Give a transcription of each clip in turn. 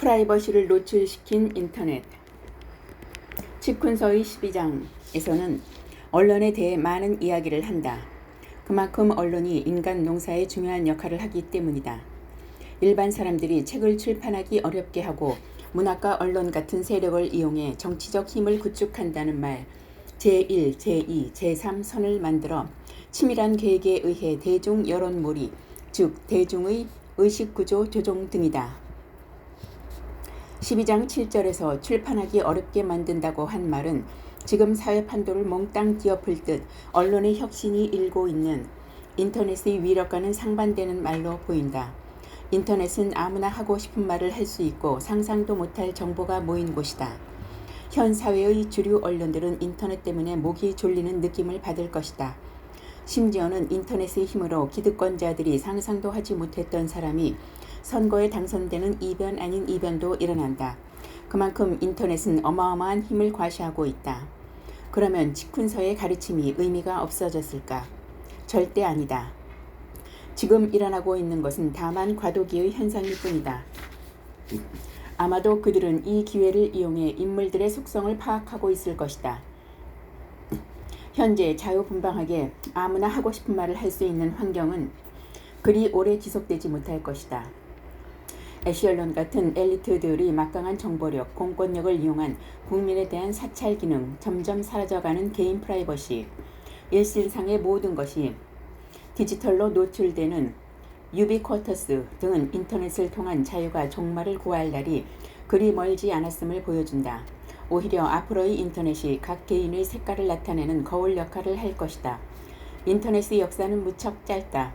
프라이버시를 노출시킨 인터넷. 치쿤서의 12장에서는 언론에 대해 많은 이야기를 한다. 그만큼 언론이 인간 농사에 중요한 역할을 하기 때문이다. 일반 사람들이 책을 출판하기 어렵게 하고 문학과 언론 같은 세력을 이용해 정치적 힘을 구축한다는 말, 제1, 제2, 제3 선을 만들어 치밀한 계획에 의해 대중 여론몰이, 즉 대중의 의식구조 조종 등이다. 12장 7절에서 출판하기 어렵게 만든다고 한 말은 지금 사회 판도를 몽땅 뒤엎을 듯 언론의 혁신이 일고 있는 인터넷의 위력과는 상반되는 말로 보인다. 인터넷은 아무나 하고 싶은 말을 할 수 있고 상상도 못할 정보가 모인 곳이다. 현 사회의 주류 언론들은 인터넷 때문에 목이 졸리는 느낌을 받을 것이다. 심지어는 인터넷의 힘으로 기득권자들이 상상도 하지 못했던 사람이 선거에 당선되는 이변 아닌 이변도 일어난다. 그만큼 인터넷은 어마어마한 힘을 과시하고 있다. 그러면 치쿤서의 가르침이 의미가 없어졌을까? 절대 아니다. 지금 일어나고 있는 것은 다만 과도기의 현상일 뿐이다. 아마도 그들은 이 기회를 이용해 인물들의 속성을 파악하고 있을 것이다. 현재 자유분방하게 아무나 하고 싶은 말을 할 수 있는 환경은 그리 오래 지속되지 못할 것이다. 애쉬언론 같은 엘리트들의 막강한 정보력, 공권력을 이용한 국민에 대한 사찰 기능, 점점 사라져가는 개인 프라이버시, 일신상의 모든 것이 디지털로 노출되는 유비쿼터스 등은 인터넷을 통한 자유가 종말을 구할 날이 그리 멀지 않았음을 보여준다. 오히려 앞으로의 인터넷이 각 개인의 색깔을 나타내는 거울 역할을 할 것이다. 인터넷의 역사는 무척 짧다.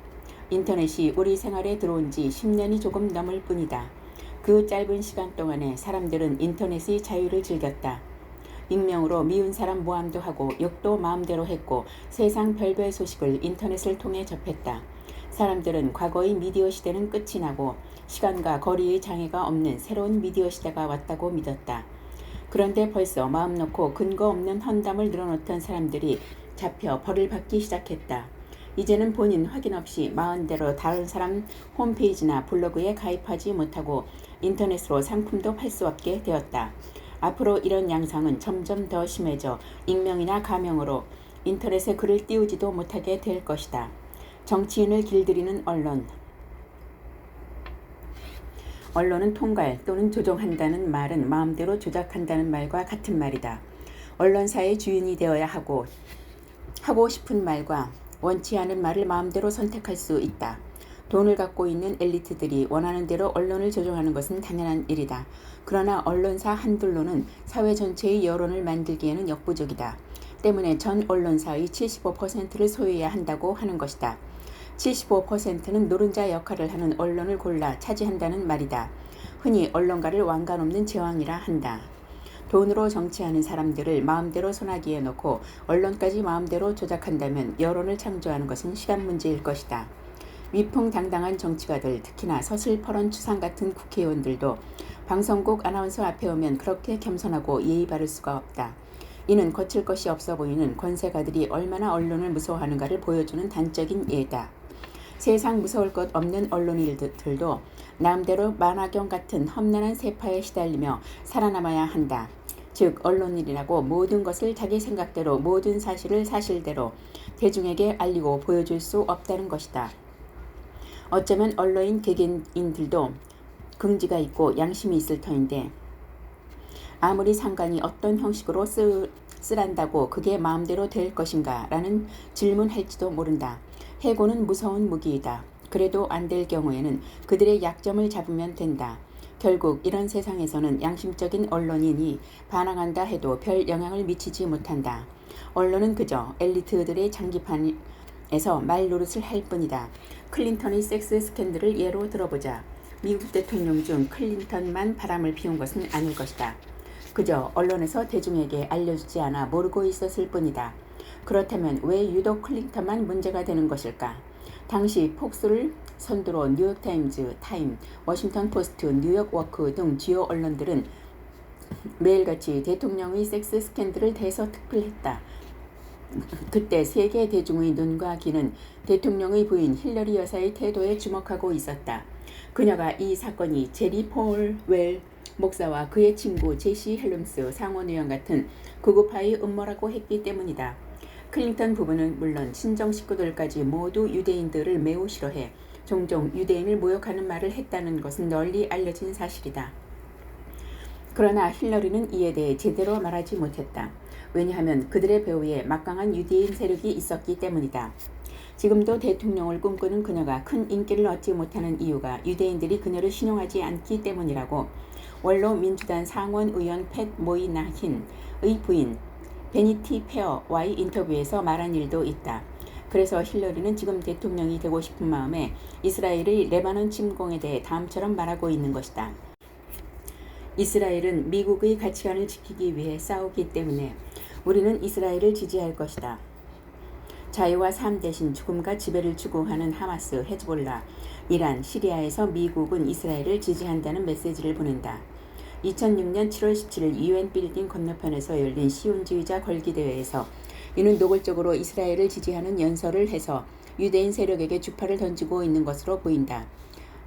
인터넷이 우리 생활에 들어온 지 10년이 조금 넘을 뿐이다. 그 짧은 시간 동안에 사람들은 인터넷의 자유를 즐겼다. 익명으로 미운 사람 모함도 하고 욕도 마음대로 했고 세상 별별 소식을 인터넷을 통해 접했다. 사람들은 과거의 미디어 시대는 끝이 나고 시간과 거리의 장애가 없는 새로운 미디어 시대가 왔다고 믿었다. 그런데 벌써 마음 놓고 근거 없는 험담을 늘어놓던 사람들이 잡혀 벌을 받기 시작했다. 이제는 본인 확인 없이 마음대로 다른 사람 홈페이지나 블로그에 가입하지 못하고 인터넷으로 상품도 팔 수 없게 되었다. 앞으로 이런 양상은 점점 더 심해져 익명이나 가명으로 인터넷에 글을 띄우지도 못하게 될 것이다. 정치인을 길들이는 언론. 언론은 통갈 또는 조종한다는 말은 마음대로 조작한다는 말과 같은 말이다. 언론사의 주인이 되어야 하고 싶은 말과 원치 않은 말을 마음대로 선택할 수 있다. 돈을 갖고 있는 엘리트들이 원하는 대로 언론을 조종하는 것은 당연한 일이다. 그러나 언론사 한둘로는 사회 전체의 여론을 만들기에는 역부족이다. 때문에 전 언론사의 75%를 소유해야 한다고 하는 것이다. 75%는 노른자 역할을 하는 언론을 골라 차지한다는 말이다. 흔히 언론가를 왕관없는 제왕이라 한다. 돈으로 정치하는 사람들을 마음대로 손아귀에 넣고 언론까지 마음대로 조작한다면 여론을 창조하는 것은 시간 문제일 것이다. 위풍당당한 정치가들, 특히나 서슬퍼런 추상 같은 국회의원들도 방송국 아나운서 앞에 오면 그렇게 겸손하고 예의 바를 수가 없다. 이는 거칠 것이 없어 보이는 권세가들이 얼마나 언론을 무서워하는가를 보여주는 단적인 예다. 세상 무서울 것 없는 언론인들도 남대로 만화경 같은 험난한 세파에 시달리며 살아남아야 한다. 즉 언론인이라고 모든 것을 자기 생각대로 모든 사실을 사실대로 대중에게 알리고 보여줄 수 없다는 것이다. 어쩌면 언론인 개개인들도 긍지가 있고 양심이 있을 터인데 아무리 상관이 어떤 형식으로 쓰란다고 그게 마음대로 될 것인가 라는 질문할지도 모른다. 해고는 무서운 무기이다. 그래도 안 될 경우에는 그들의 약점을 잡으면 된다. 결국 이런 세상에서는 양심적인 언론인이 반항한다 해도 별 영향을 미치지 못한다. 언론은 그저 엘리트들의 장기판에서 말 노릇을 할 뿐이다. 클린턴의 섹스 스캔들을 예로 들어보자. 미국 대통령 중 클린턴만 바람을 피운 것은 아닐 것이다. 그저 언론에서 대중에게 알려주지 않아 모르고 있었을 뿐이다. 그렇다면 왜 유독 클린턴만 문제가 되는 것일까? 당시 폭스를 선두로 뉴욕타임즈, 타임, 워싱턴 포스트, 뉴욕워크 등 주요 언론들은 매일같이 대통령의 섹스 스캔들을 대서특필했다. 그때 세계 대중의 눈과 귀는 대통령의 부인 힐러리 여사의 태도에 주목하고 있었다. 그녀가 이 사건이 제리 폴웰 목사와 그의 친구 제시 헬름스 상원의원 같은 극우파의 음모라고 했기 때문이다. 클린턴 부부는 물론 친정 식구들까지 모두 유대인들을 매우 싫어해 종종 유대인을 모욕하는 말을 했다는 것은 널리 알려진 사실이다. 그러나 힐러리는 이에 대해 제대로 말하지 못했다. 왜냐하면 그들의 배후에 막강한 유대인 세력이 있었기 때문이다. 지금도 대통령을 꿈꾸는 그녀가 큰 인기를 얻지 못하는 이유가 유대인들이 그녀를 신용하지 않기 때문이라고 원로 민주당 상원 의원 팻 모이나힌의 부인 베니티 페어와의 인터뷰에서 말한 일도 있다. 그래서 힐러리는 지금 대통령이 되고 싶은 마음에 이스라엘의 레바논 침공에 대해 다음처럼 말하고 있는 것이다. 이스라엘은 미국의 가치관을 지키기 위해 싸우기 때문에 우리는 이스라엘을 지지할 것이다. 자유와 삶 대신 죽음과 지배를 추구하는 하마스, 헤즈볼라, 이란, 시리아에서 미국은 이스라엘을 지지한다는 메시지를 보낸다. 2006년 7월 17일 UN 빌딩 건너편에서 열린 시온주의자 걸기대회에서 이는 노골적으로 이스라엘을 지지하는 연설을 해서 유대인 세력에게 주파를 던지고 있는 것으로 보인다.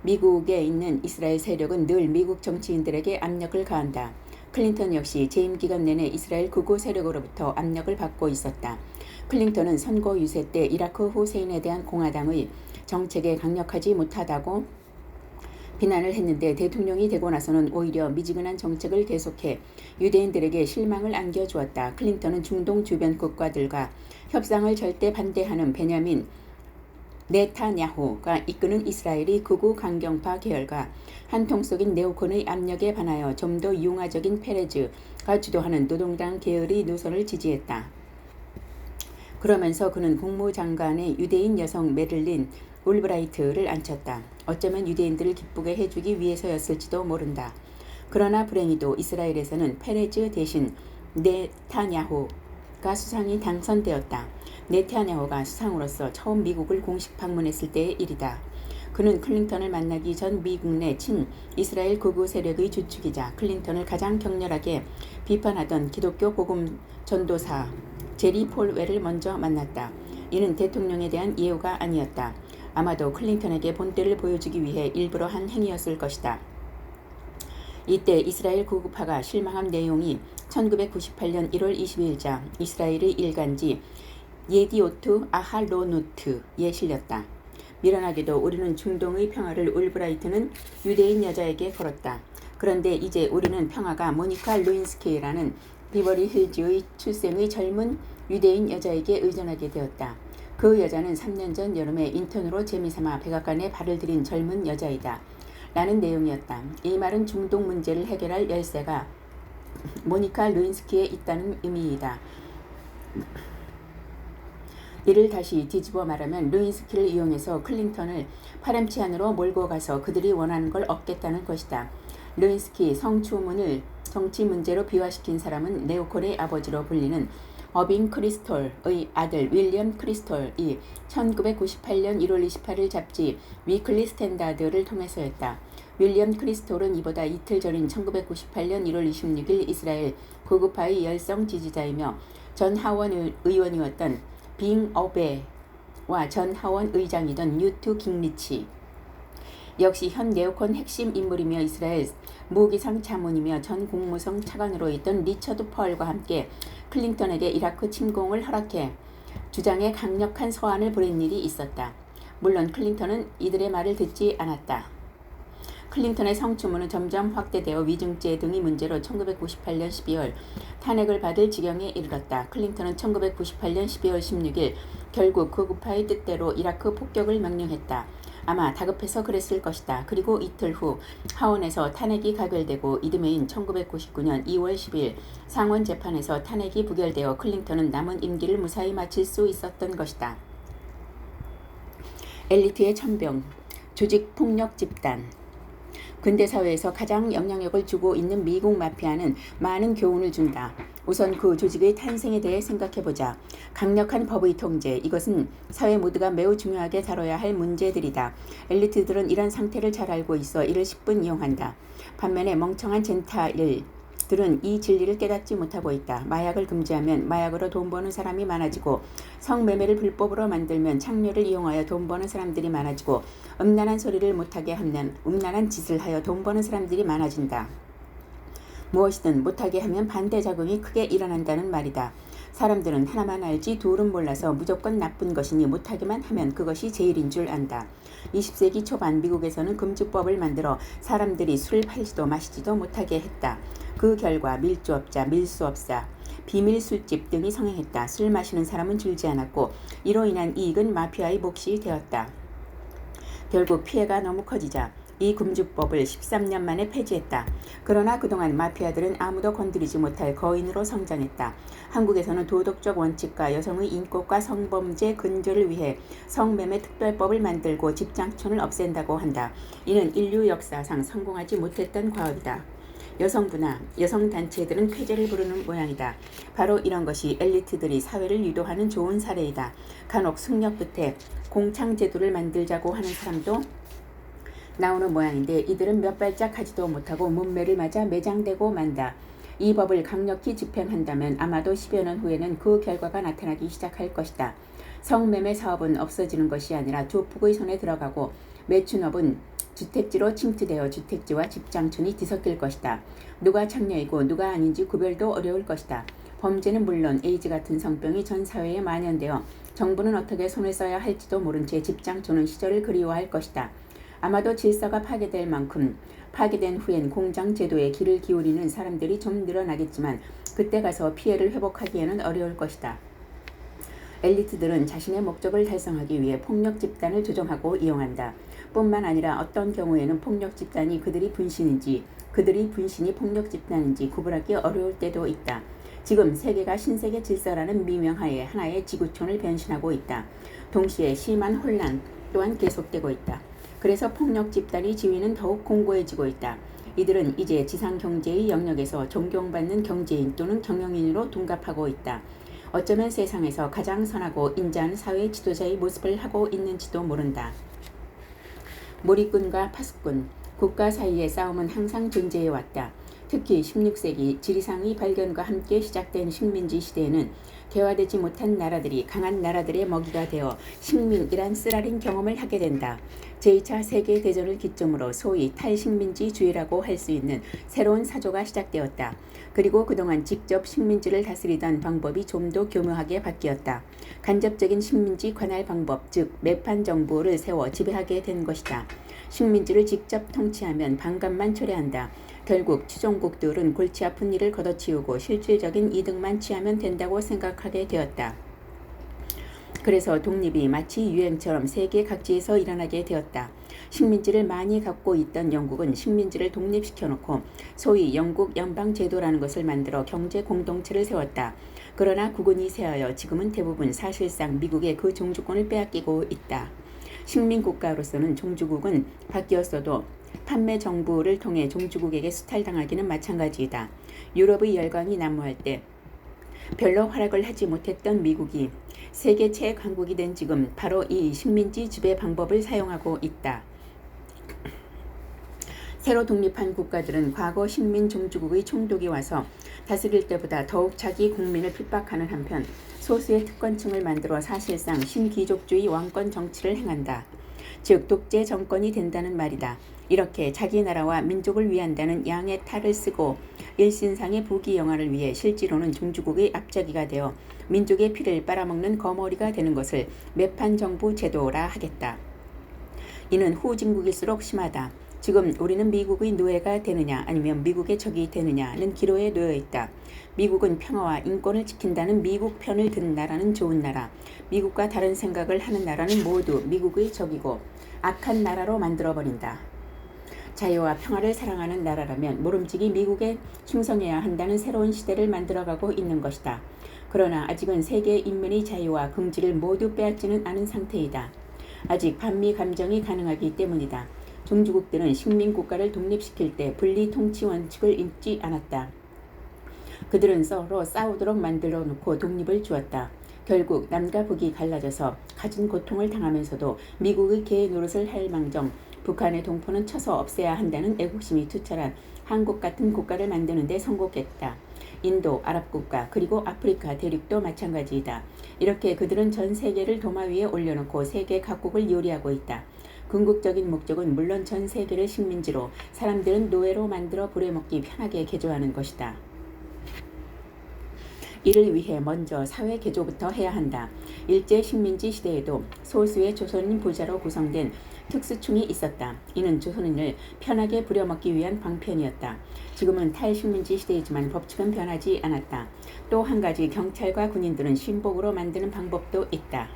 미국에 있는 이스라엘 세력은 늘 미국 정치인들에게 압력을 가한다. 클린턴 역시 재임 기간 내내 이스라엘 극우 세력으로부터 압력을 받고 있었다. 클린턴은 선거 유세 때 이라크 후세인에 대한 공화당의 정책에 강력하지 못하다고 비난을 했는데 대통령이 되고 나서는 오히려 미지근한 정책을 계속해 유대인들에게 실망을 안겨주었다. 클린턴은 중동 주변 국가들과 협상을 절대 반대하는 베냐민 네타냐후가 이끄는 이스라엘의 극우 강경파 계열과 한통속인 네오콘의 압력에 반하여 좀 더 융화적인 페레즈가 주도하는 노동당 계열의 노선을 지지했다. 그러면서 그는 국무장관의 유대인 여성 메릴린 올브라이트를 앉혔다. 어쩌면 유대인들을 기쁘게 해주기 위해서였을지도 모른다. 그러나 불행히도 이스라엘에서는 페레즈 대신 네타냐후가 수상이 당선되었다. 네타냐후가 수상으로서 처음 미국을 공식 방문했을 때의 일이다. 그는 클린턴을 만나기 전 미국 내 친 이스라엘 극우 세력의 주축이자 클린턴을 가장 격렬하게 비판하던 기독교 복음 전도사 제리 폴웰을 먼저 만났다. 이는 대통령에 대한 예우가 아니었다. 아마도 클린턴에게 본때를 보여주기 위해 일부러 한 행위였을 것이다. 이때 이스라엘 극우파가 실망한 내용이 1998년 1월 22일자 이스라엘의 일간지 예디오트 아할로누트에 실렸다. 미련하게도 우리는 중동의 평화를 올브라이트는 유대인 여자에게 걸었다. 그런데 이제 우리는 평화가 모니카 루인스키라는 비버리 힐즈의 출생의 젊은 유대인 여자에게 의존하게 되었다. 그 여자는 3년 전 여름에 인턴으로 재미삼아 백악관에 발을 들인 젊은 여자이다. 라는 내용이었다. 이 말은 중동 문제를 해결할 열쇠가 모니카 루인스키에 있다는 의미이다. 이를 다시 뒤집어 말하면 루인스키를 이용해서 클린턴을 파렴치 안으로 몰고 가서 그들이 원하는 걸 얻겠다는 것이다. 루인스키 성추문을 정치 문제로 비화시킨 사람은 네오콘의 아버지로 불리는 어빙 크리스톨의 아들 윌리엄 크리스톨이 1998년 1월 28일 잡지 위클리 스탠다드를 통해서였다. 윌리엄 크리스톨은 이보다 이틀 전인 1998년 1월 26일 이스라엘 극우파의 열성 지지자이며 전 하원 의원이었던 빙 어베와 전 하원 의장이던 뉴트 깅리치, 역시 현 네오콘 핵심 인물이며 이스라엘 무기상 자문이며 전 국무성 차관으로 있던 리처드 펄과 함께 클린턴에게 이라크 침공을 허락해 주장에 강력한 서한을 보낸 일이 있었다. 물론 클린턴은 이들의 말을 듣지 않았다. 클린턴의 성추문은 점점 확대되어 위증죄 등의 문제로 1998년 12월 탄핵을 받을 지경에 이르렀다. 클린턴은 1998년 12월 16일 결국 극우파의 뜻대로 이라크 폭격을 명령했다. 아마 다급해서 그랬을 것이다. 그리고 이틀 후 하원에서 탄핵이 가결되고 이듬해인 1999년 2월 10일 상원 재판에서 탄핵이 부결되어 클린턴은 남은 임기를 무사히 마칠 수 있었던 것이다. 엘리트의 천병, 조직폭력 집단. 근대사회에서 가장 영향력을 주고 있는 미국 마피아는 많은 교훈을 준다. 우선 그 조직의 탄생에 대해 생각해보자. 강력한 법의 통제, 이것은 사회 모두가 매우 중요하게 다뤄야 할 문제들이다. 엘리트들은 이런 상태를 잘 알고 있어 이를 10분 이용한다. 반면에 멍청한 젠타일들은 이 진리를 깨닫지 못하고 있다. 마약을 금지하면 마약으로 돈 버는 사람이 많아지고, 성매매를 불법으로 만들면 창녀를 이용하여 돈 버는 사람들이 많아지고, 음란한 소리를 못하게 하면 음란한 짓을 하여 돈 버는 사람들이 많아진다. 무엇이든 못하게 하면 반대작용이 크게 일어난다는 말이다. 사람들은 하나만 알지 둘은 몰라서 무조건 나쁜 것이니 못하기만 하면 그것이 제일인 줄 안다. 20세기 초반 미국에서는 금주법을 만들어 사람들이 술을 팔지도 마시지도 못하게 했다. 그 결과 밀주업자, 밀수업자, 비밀 술집 등이 성행했다. 술 마시는 사람은 줄지 않았고 이로 인한 이익은 마피아의 몫이 되었다. 결국 피해가 너무 커지자 이 금주법을 13년 만에 폐지했다. 그러나 그동안 마피아들은 아무도 건드리지 못할 거인으로 성장했다. 한국에서는 도덕적 원칙과 여성의 인권과 성범죄 근절을 위해 성매매 특별법을 만들고 집장촌을 없앤다고 한다. 이는 인류 역사상 성공하지 못했던 과업이다. 여성부나 여성단체들은 쾌재를 부르는 모양이다. 바로 이런 것이 엘리트들이 사회를 유도하는 좋은 사례이다. 간혹 숙력 끝에 공창제도를 만들자고 하는 사람도 나오는 모양인데 이들은 몇 발짝 하지도 못하고 문매를 맞아 매장되고 만다. 이 법을 강력히 집행한다면 아마도 10여 년 후에는 그 결과가 나타나기 시작할 것이다. 성매매 사업은 없어지는 것이 아니라 조폭의 손에 들어가고 매춘업은 주택지로 침투되어 주택지와 집장촌이 뒤섞일 것이다. 누가 창녀이고 누가 아닌지 구별도 어려울 것이다. 범죄는 물론 에이즈 같은 성병이 전 사회에 만연되어 정부는 어떻게 손을 써야 할지도 모른 채 집장촌은 시절을 그리워할 것이다. 아마도 질서가 파괴될 만큼 파괴된 후엔 공장 제도에 귀를 기울이는 사람들이 좀 늘어나겠지만 그때 가서 피해를 회복하기에는 어려울 것이다. 엘리트들은 자신의 목적을 달성하기 위해 폭력 집단을 조종하고 이용한다. 뿐만 아니라 어떤 경우에는 폭력 집단이 그들이 분신인지 그들이 분신이 폭력 집단인지 구분하기 어려울 때도 있다. 지금 세계가 신세계 질서라는 미명하에 하나의 지구촌을 변신하고 있다. 동시에 심한 혼란 또한 계속되고 있다. 그래서 폭력 집단의 지위는 더욱 공고해지고 있다. 이들은 이제 지상경제의 영역에서 존경받는 경제인 또는 경영인으로 둔갑하고 있다. 어쩌면 세상에서 가장 선하고 인자한 사회 지도자의 모습을 하고 있는지도 모른다. 몰입꾼과 파수꾼, 국가 사이의 싸움은 항상 존재해왔다. 특히 16세기 지리상의 발견과 함께 시작된 식민지 시대에는 개화되지 못한 나라들이 강한 나라들의 먹이가 되어 식민이란 쓰라린 경험을 하게 된다. 제2차 세계대전을 기점으로 소위 탈식민지주의라고 할 수 있는 새로운 사조가 시작되었다. 그리고 그동안 직접 식민지를 다스리던 방법이 좀 더 교묘하게 바뀌었다. 간접적인 식민지 관할 방법, 즉 매판 정부를 세워 지배하게 된 것이다. 식민지를 직접 통치하면 반감만 초래한다. 결국 추종국들은 골치 아픈 일을 걷어치우고 실질적인 이득만 취하면 된다고 생각하게 되었다. 그래서 독립이 마치 유행처럼 세계 각지에서 일어나게 되었다. 식민지를 많이 갖고 있던 영국은 식민지를 독립시켜놓고 소위 영국 연방제도라는 것을 만들어 경제 공동체를 세웠다. 그러나 국운이 쇠하여 지금은 대부분 사실상 미국의 그 종주권을 빼앗기고 있다. 식민국가로서는 종주국은 바뀌었어도 판매 정부를 통해 종주국에게 수탈당하기는 마찬가지이다. 유럽의 열강이 난무할 때 별로 활약을 하지 못했던 미국이 세계 최강국이 된 지금 바로 이 식민지 지배 방법을 사용하고 있다. 새로 독립한 국가들은 과거 식민 종주국의 총독이 와서 다스릴 때보다 더욱 자기 국민을 핍박하는 한편 소수의 특권층을 만들어 사실상 신귀족주의 왕권 정치를 행한다. 즉 독재 정권이 된다는 말이다. 이렇게 자기 나라와 민족을 위한다는 양의 탈을 쓰고 일신상의 부귀영화를 위해 실제로는 종주국의 앞잡이가 되어 민족의 피를 빨아먹는 거머리가 되는 것을 매판 정부 제도라 하겠다. 이는 후진국일수록 심하다. 지금 우리는 미국의 노예가 되느냐 아니면 미국의 적이 되느냐는 기로에 놓여 있다. 미국은 평화와 인권을 지킨다는 미국 편을 든 나라는 좋은 나라, 미국과 다른 생각을 하는 나라는 모두 미국의 적이고 악한 나라로 만들어버린다. 자유와 평화를 사랑하는 나라라면 모름지기 미국에 충성해야 한다는 새로운 시대를 만들어가고 있는 것이다. 그러나 아직은 세계 인민의 자유와 긍지를 모두 빼앗지는 않은 상태이다. 아직 반미 감정이 가능하기 때문이다. 종주국들은 식민국가를 독립시킬 때 분리 통치 원칙을 잊지 않았다. 그들은 서로 싸우도록 만들어 놓고 독립을 주었다. 결국 남과 북이 갈라져서 갖은 고통을 당하면서도 미국의 개 노릇을 할 망정 북한의 동포는 쳐서 없애야 한다는 애국심이 투철한 한국 같은 국가를 만드는 데 성공했다. 인도, 아랍국가, 그리고 아프리카 대륙도 마찬가지이다. 이렇게 그들은 전 세계를 도마 위에 올려놓고 세계 각국을 요리하고 있다. 궁극적인 목적은 물론 전 세계를 식민지로, 사람들은 노예로 만들어 부려먹기 편하게 개조하는 것이다. 이를 위해 먼저 사회 개조부터 해야 한다. 일제 식민지 시대에도 소수의 조선인 부자로 구성된 특수충이 있었다. 이는 조선인을 편하게 부려먹기 위한 방편이었다. 지금은 탈식민지 시대이지만 법칙은 변하지 않았다. 또 한 가지, 경찰과 군인들은 신복으로 만드는 방법도 있다.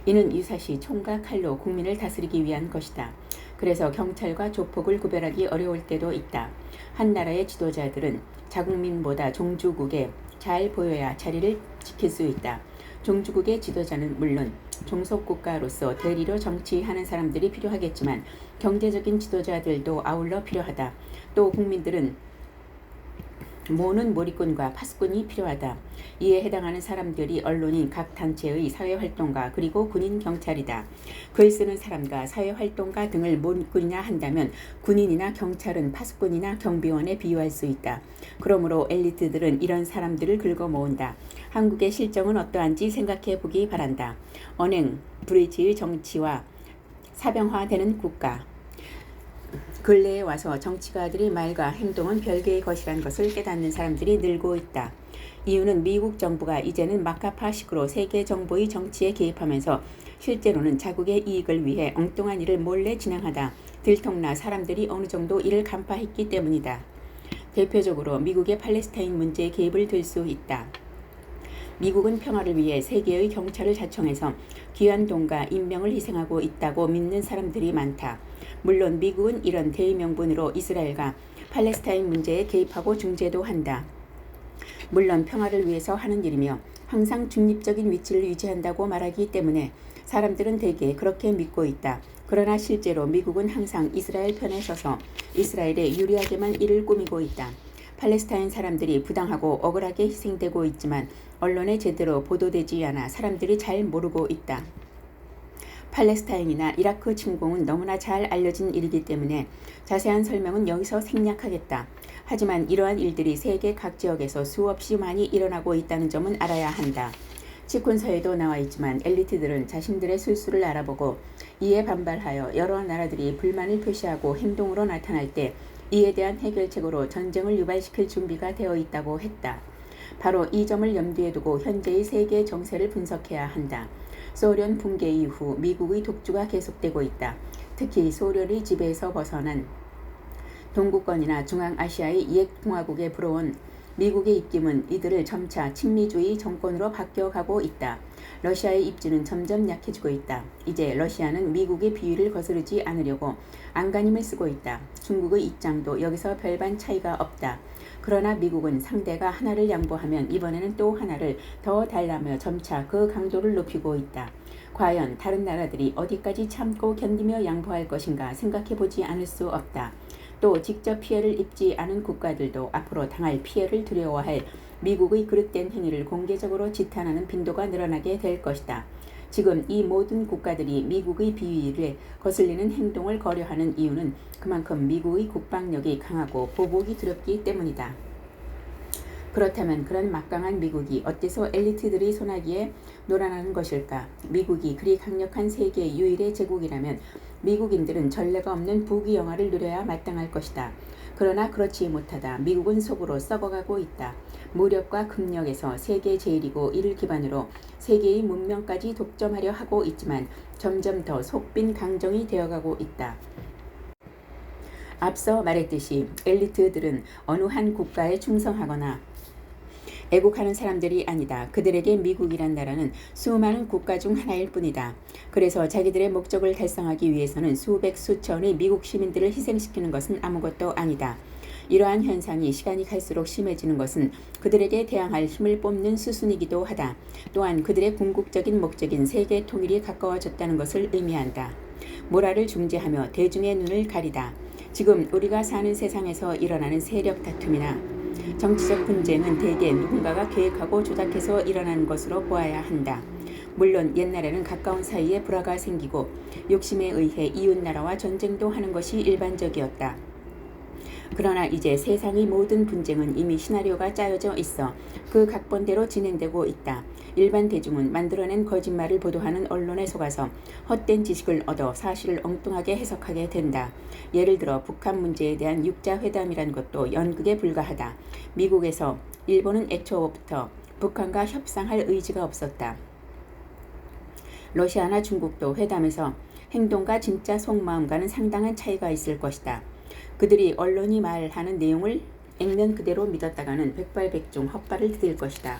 이는 유사시 총과 칼로 국민을 다스리기 위한 것이다. 그래서 경찰과 조폭을 구별하기 어려울 때도 있다. 한 나라의 지도자들은 자국민보다 종주국에 잘 보여야 자리를 지킬 수 있다. 종주국의 지도자는 물론 종속국가로서 대리로 정치하는 사람들이 필요하겠지만 경제적인 지도자들도 아울러 필요하다. 또 국민들은 모는 몰입꾼과 파수꾼이 필요하다. 이에 해당하는 사람들이 언론인, 각 단체의 사회활동가, 그리고 군인, 경찰이다. 글 쓰는 사람과 사회활동가 등을 몰입꾼이나 한다면 군인이나 경찰은 파수꾼이나 경비원에 비유할 수 있다. 그러므로 엘리트들은 이런 사람들을 긁어 모은다. 한국의 실정은 어떠한지 생각해 보기 바란다. 언행, 불의의 정치와 사병화되는 국가. 근래에 와서 정치가들의 말과 행동은 별개의 것이란 것을 깨닫는 사람들이 늘고 있다. 이유는 미국 정부가 이제는 마카파식으로 세계 정보의 정치에 개입하면서 실제로는 자국의 이익을 위해 엉뚱한 일을 몰래 진행하다 들통나 사람들이 어느 정도 이를 간파했기 때문이다. 대표적으로 미국의 팔레스타인 문제에 개입을 들 수 있다. 미국은 평화를 위해 세계의 경찰을 자청해서 귀한 돈과 인명을 희생하고 있다고 믿는 사람들이 많다. 물론 미국은 이런 대의명분으로 이스라엘과 팔레스타인 문제에 개입하고 중재도 한다. 물론 평화를 위해서 하는 일이며 항상 중립적인 위치를 유지한다고 말하기 때문에 사람들은 대개 그렇게 믿고 있다. 그러나 실제로 미국은 항상 이스라엘 편에 서서 이스라엘에 유리하게만 일을 꾸미고 있다. 팔레스타인 사람들이 부당하고 억울하게 희생되고 있지만 언론에 제대로 보도되지 않아 사람들이 잘 모르고 있다. 팔레스타인이나 이라크 침공은 너무나 잘 알려진 일이기 때문에 자세한 설명은 여기서 생략하겠다. 하지만 이러한 일들이 세계 각 지역에서 수없이 많이 일어나고 있다는 점은 알아야 한다. 치권서에도 나와 있지만 엘리트들은 자신들의 술수를 알아보고 이에 반발하여 여러 나라들이 불만을 표시하고 행동으로 나타날 때 이에 대한 해결책으로 전쟁을 유발시킬 준비가 되어 있다고 했다. 바로 이 점을 염두에 두고 현재의 세계 정세를 분석해야 한다. 소련 붕괴 이후 미국의 독주가 계속되고 있다. 특히 소련의 지배에서 벗어난 동구권이나 중앙아시아의 이핵공화국에 불어온 미국의 입김은 이들을 점차 친미주의 정권으로 바뀌어가고 있다. 러시아의 입지는 점점 약해지고 있다. 이제 러시아는 미국의 비위를 거스르지 않으려고 안간힘을 쓰고 있다. 중국의 입장도 여기서 별반 차이가 없다. 그러나 미국은 상대가 하나를 양보하면 이번에는 또 하나를 더 달라며 점차 그 강도를 높이고 있다. 과연 다른 나라들이 어디까지 참고 견디며 양보할 것인가 생각해보지 않을 수 없다. 또 직접 피해를 입지 않은 국가들도 앞으로 당할 피해를 두려워할 미국의 그릇된 행위를 공개적으로 지탄하는 빈도가 늘어나게 될 것이다. 지금 이 모든 국가들이 미국의 비위를 거슬리는 행동을 거려하는 이유는 그만큼 미국의 국방력이 강하고 보복이 두렵기 때문이다. 그렇다면 그런 막강한 미국이 어째서 엘리트들의 손아귀에 놀아나는 것일까? 미국이 그리 강력한 세계 유일의 제국이라면 미국인들은 전례가 없는 부귀 영화를 누려야 마땅할 것이다. 그러나 그렇지 못하다 미국은 속으로 썩어가고 있다. 무력과 국력에서 세계 제일이고 이를 기반으로 세계의 문명까지 독점하려 하고 있지만 점점 더 속빈 강정이 되어가고 있다. 앞서 말했듯이 엘리트들은 어느 한 국가에 충성하거나 애국하는 사람들이 아니다. 그들에게 미국이란 나라는 수많은 국가 중 하나일 뿐이다. 그래서 자기들의 목적을 달성하기 위해서는 수백 수천의 미국 시민들을 희생시키는 것은 아무것도 아니다. 이러한 현상이 시간이 갈수록 심해지는 것은 그들에게 대항할 힘을 뽐는 수순이기도 하다. 또한 그들의 궁극적인 목적인 세계 통일이 가까워졌다는 것을 의미한다. 모라를 중재하며 대중의 눈을 가리다. 지금 우리가 사는 세상에서 일어나는 세력 다툼이나 정치적 분쟁은 대개 누군가가 계획하고 조작해서 일어나는 것으로 보아야 한다. 물론 옛날에는 가까운 사이에 불화가 생기고 욕심에 의해 이웃나라와 전쟁도 하는 것이 일반적이었다. 그러나 이제 세상의 모든 분쟁은 이미 시나리오가 짜여져 있어 그 각본대로 진행되고 있다. 일반 대중은 만들어낸 거짓말을 보도하는 언론에 속아서 헛된 지식을 얻어 사실을 엉뚱하게 해석하게 된다. 예를 들어 북한 문제에 대한 육자회담이란 것도 연극에 불과하다. 미국에서 일본은 애초부터 북한과 협상할 의지가 없었다. 러시아나 중국도 회담에서 행동과 진짜 속마음과는 상당한 차이가 있을 것이다. 그들이 언론이 말하는 내용을 액면 그대로 믿었다가는 백발백중 헛발을 디딜 것이다.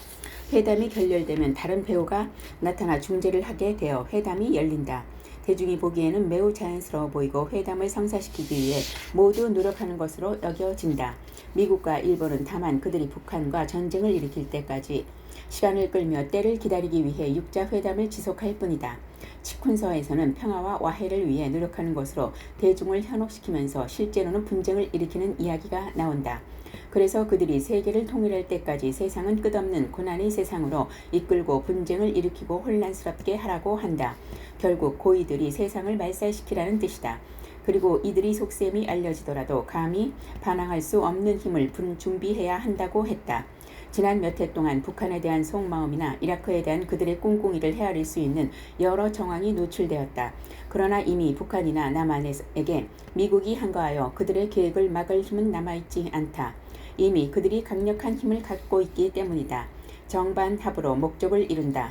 회담이 결렬되면 다른 배우가 나타나 중재를 하게 되어 회담이 열린다. 대중이 보기에는 매우 자연스러워 보이고 회담을 성사시키기 위해 모두 노력하는 것으로 여겨진다. 미국과 일본은 다만 그들이 북한과 전쟁을 일으킬 때까지 시간을 끌며 때를 기다리기 위해 육자회담을 지속할 뿐이다. 치쿤서에서는 평화와 와해를 위해 노력하는 것으로 대중을 현혹시키면서 실제로는 분쟁을 일으키는 이야기가 나온다. 그래서 그들이 세계를 통일할 때까지 세상은 끝없는 고난의 세상으로 이끌고 분쟁을 일으키고 혼란스럽게 하라고 한다. 결국 고이들이 세상을 말살시키라는 뜻이다. 그리고 이들이 속셈이 알려지더라도 감히 반항할 수 없는 힘을 준비해야 한다고 했다. 지난 몇 해 동안 북한에 대한 속마음이나 이라크에 대한 그들의 꿍꿍이를 헤아릴 수 있는 여러 정황이 노출되었다. 그러나 이미 북한이나 남한에게 미국이 한가하여 그들의 계획을 막을 힘은 남아있지 않다. 이미 그들이 강력한 힘을 갖고 있기 때문이다. 정반합으로 목적을 이룬다.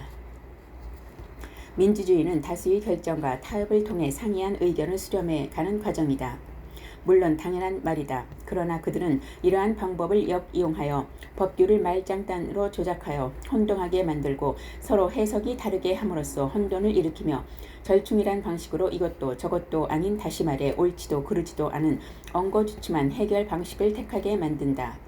민주주의는 다수의 결정과 타협을 통해 상이한 의견을 수렴해 가는 과정이다. 물론 당연한 말이다. 그러나 그들은 이러한 방법을 역이용하여 법규를 말장난으로 조작하여 혼동하게 만들고 서로 해석이 다르게 함으로써 혼돈을 일으키며 절충이란 방식으로 이것도 저것도 아닌, 다시 말해 옳지도 그르지도 않은 엉거주춤한 해결 방식을 택하게 만든다.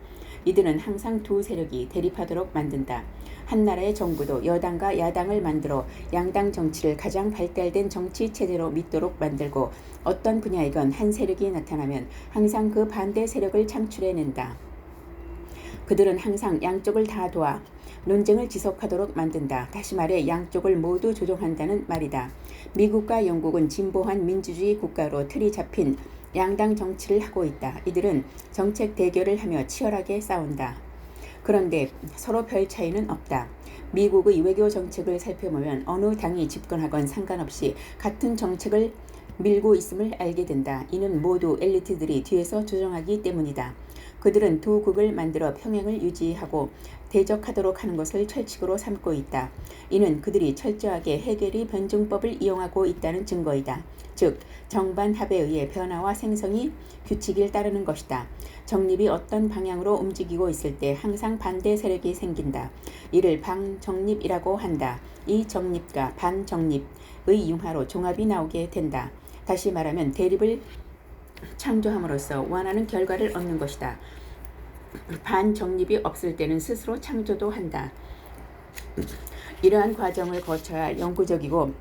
이들은 항상 두 세력이 대립하도록 만든다. 한 나라의 정부도 여당과 야당을 만들어 양당 정치를 가장 발달된 정치 체제로 믿도록 만들고, 어떤 분야이건 한 세력이 나타나면 항상 그 반대 세력을 창출해낸다. 그들은 항상 양쪽을 다 도와 논쟁을 지속하도록 만든다. 다시 말해 양쪽을 모두 조종한다는 말이다. 미국과 영국은 진보한 민주주의 국가로 틀이 잡힌 양당 정치를 하고 있다. 이들은 정책 대결을 하며 치열하게 싸운다. 그런데 서로 별 차이는 없다. 미국의 외교 정책을 살펴보면 어느 당이 집권하건 상관없이 같은 정책을 밀고 있음을 알게 된다. 이는 모두 엘리트들이 뒤에서 조정하기 때문이다. 그들은 두 국을 만들어 평행을 유지하고 대적하도록 하는 것을 철칙으로 삼고 있다. 이는 그들이 철저하게 해결의 변증법을 이용하고 있다는 증거이다. 즉, 정반합에 의해 변화와 생성이 규칙을 따르는 것이다. 정립이 어떤 방향으로 움직이고 있을 때 항상 반대 세력이 생긴다. 이를 방정립이라고 한다. 이 정립과 반정립의 융화로 종합이 나오게 된다. 다시 말하면 대립을 창조함으로써 원하는 결과를 얻는 것이다. 반정립이 없을 때는 스스로 창조도 한다. 이러한 과정을 거쳐야 영구적이고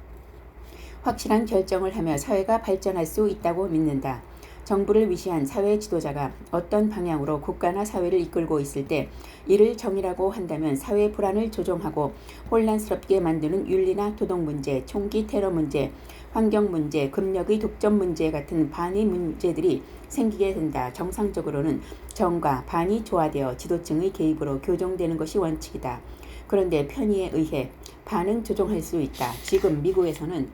확실한 결정을 하며 사회가 발전할 수 있다고 믿는다. 정부를 위시한 사회 지도자가 어떤 방향으로 국가나 사회를 이끌고 있을 때 이를 정의라고 한다면 사회 불안을 조종하고 혼란스럽게 만드는 윤리나 도덕 문제, 총기 테러 문제, 환경 문제, 금력의 독점 문제 같은 반의 문제들이 생기게 된다. 정상적으로는 정과 반이 조화되어 지도층의 개입으로 교정되는 것이 원칙이다. 그런데 편의에 의해 반은 조종할 수 있다. 지금 미국에서는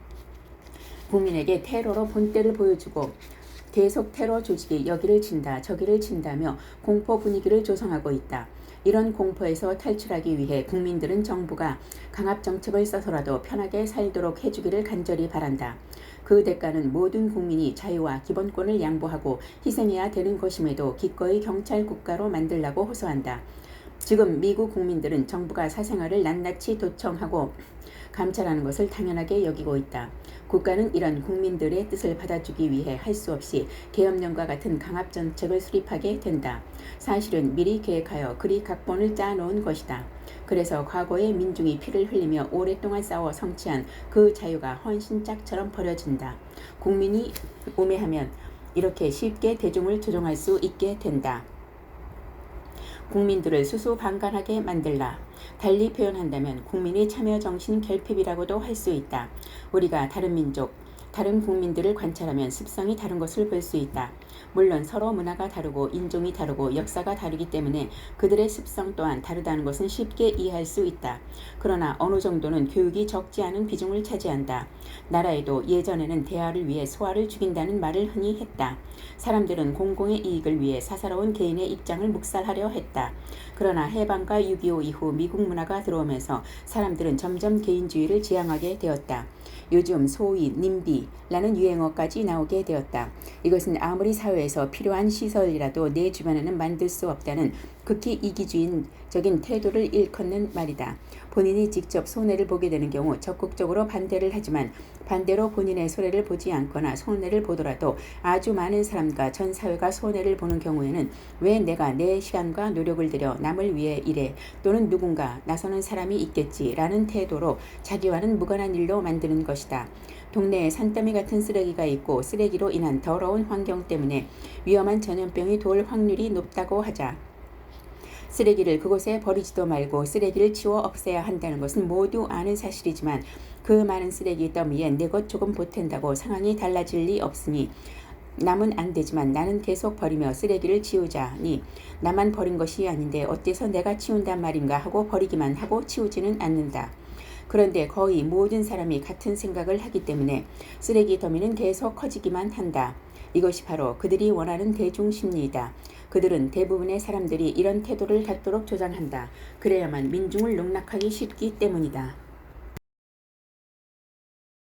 국민에게 테러로 본때를 보여주고 계속 테러 조직이 여기를 친다 저기를 친다며 공포 분위기를 조성하고 있다. 이런 공포에서 탈출하기 위해 국민들은 정부가 강압정책을 써서라도 편하게 살도록 해주기를 간절히 바란다. 그 대가는 모든 국민이 자유와 기본권을 양보하고 희생해야 되는 것임에도 기꺼이 경찰 국가로 만들라고 호소한다. 지금 미국 국민들은 정부가 사생활을 낱낱이 도청하고 감찰하는 것을 당연하게 여기고 있다. 국가는 이런 국민들의 뜻을 받아주기 위해 할 수 없이 계엄령과 같은 강압정책을 수립하게 된다. 사실은 미리 계획하여 그리 각본을 짜놓은 것이다. 그래서 과거의 민중이 피를 흘리며 오랫동안 싸워 성취한 그 자유가 헌신짝처럼 버려진다. 국민이 우매하면 이렇게 쉽게 대중을 조종할 수 있게 된다. 국민들을 수수방관하게 만들라. 달리 표현한다면 국민의 참여정신 결핍이라고도 할 수 있다. 우리가 다른 민족, 다른 국민들을 관찰하면 습성이 다른 것을 볼 수 있다. 물론 서로 문화가 다르고 인종이 다르고 역사가 다르기 때문에 그들의 습성 또한 다르다는 것은 쉽게 이해할 수 있다. 그러나 어느 정도는 교육이 적지 않은 비중을 차지한다. 나라에도 예전에는 대화를 위해 소화를 죽인다는 말을 흔히 했다. 사람들은 공공의 이익을 위해 사사로운 개인의 입장을 묵살하려 했다. 그러나 해방과 6.25 이후 미국 문화가 들어오면서 사람들은 점점 개인주의를 지향하게 되었다. 요즘 소위 님비라는 유행어까지 나오게 되었다. 이것은 아무리 사회에서 필요한 시설이라도 내 주변에는 만들 수 없다는 극히 이기주의적인 태도를 일컫는 말이다. 본인이 직접 손해를 보게 되는 경우 적극적으로 반대를 하지만 반대로 본인의 손해를 보지 않거나 손해를 보더라도 아주 많은 사람과 전 사회가 손해를 보는 경우에는 왜 내가 내 시간과 노력을 들여 남을 위해 일해 또는 누군가 나서는 사람이 있겠지라는 태도로 자기와는 무관한 일로 만드는 것이다. 동네에 산더미 같은 쓰레기가 있고 쓰레기로 인한 더러운 환경 때문에 위험한 전염병이 돌 확률이 높다고 하자. 쓰레기를 그곳에 버리지도 말고 쓰레기를 치워 없애야 한다는 것은 모두 아는 사실이지만 그 많은 쓰레기 더미에 내 것 조금 보탠다고 상황이 달라질 리 없으니 남은 안 되지만 나는 계속 버리며 쓰레기를 치우자니 나만 버린 것이 아닌데 어때서 내가 치운단 말인가 하고 버리기만 하고 치우지는 않는다. 그런데 거의 모든 사람이 같은 생각을 하기 때문에 쓰레기 더미는 계속 커지기만 한다. 이것이 바로 그들이 원하는 대중심리이다. 그들은 대부분의 사람들이 이런 태도를 갖도록 조장한다. 그래야만 민중을 농락하기 쉽기 때문이다.